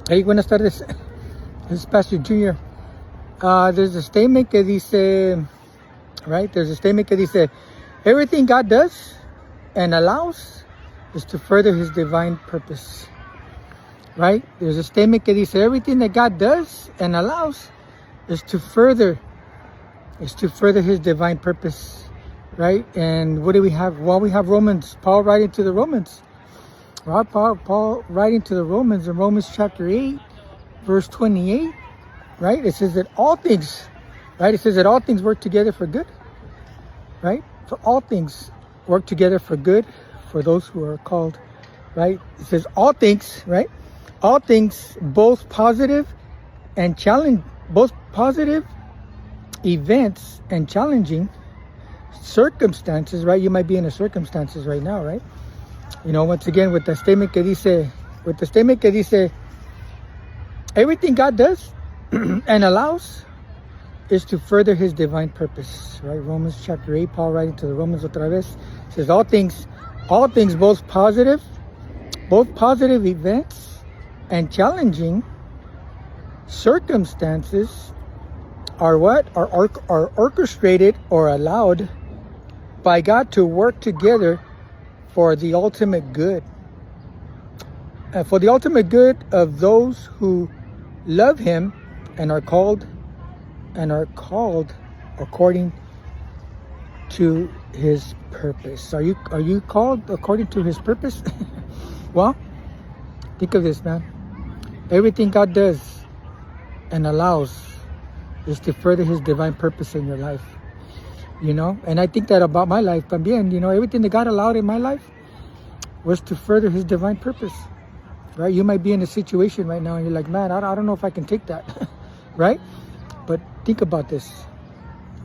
Hey, buenas tardes. This is Pastor Junior. There's a statement que dice, right? There's a statement que dice, everything God does and allows is to further His divine purpose, right? There's a statement que dice, everything that God does and allows is to further His divine purpose, right? And what do we have? Well, we have Romans, Paul writing to the Romans. Right? Paul writing to the Romans in Romans chapter 8, verse 28, right? It says that all things, right? It says that all things work together for good, right? For all things work together for good for those who are called, right? It says all things, right? All things, both positive and challenge, both positive events and challenging circumstances, right? You might be in a circumstances right now, right? You know, once again, with the statement que dice, everything God does and allows is to further His divine purpose, right? Romans chapter 8, Paul writing to the Romans otra vez, says all things, both positive events and challenging circumstances are what? Are orchestrated or allowed by God to work together for the ultimate good. For the ultimate good of those who love Him and are called according to His purpose. Are you called according to His purpose? Well, think of this, man. Everything God does and allows is to further His divine purpose in your life. You know, and I think that about my life también. You know, everything that God allowed in my life was to further His divine purpose, right? You might be in a situation right now and you're like, man, I don't know if I can take that, right? But think about this.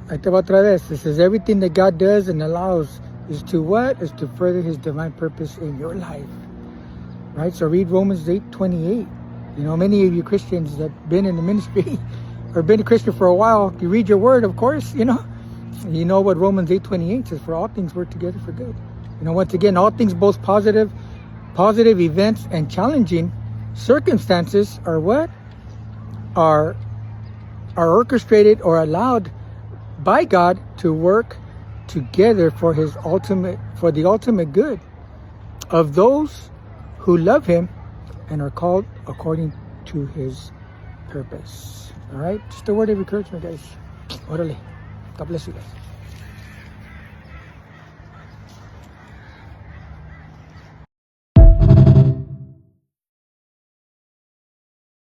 This is everything that God does and allows is to what? Is to further His divine purpose in your life, right? So read Romans 8:28. You know, many of you Christians that been in the ministry or been a Christian for a while, you read your word, of course, you know what Romans 8:28 says, for all things work together for good. You know, once again, all things, both positive events and challenging circumstances are what? Are orchestrated or allowed by God to work together for the ultimate good of those who love Him and are called according to His purpose. All right? Just a word of encouragement, guys. Orale. God bless you guys.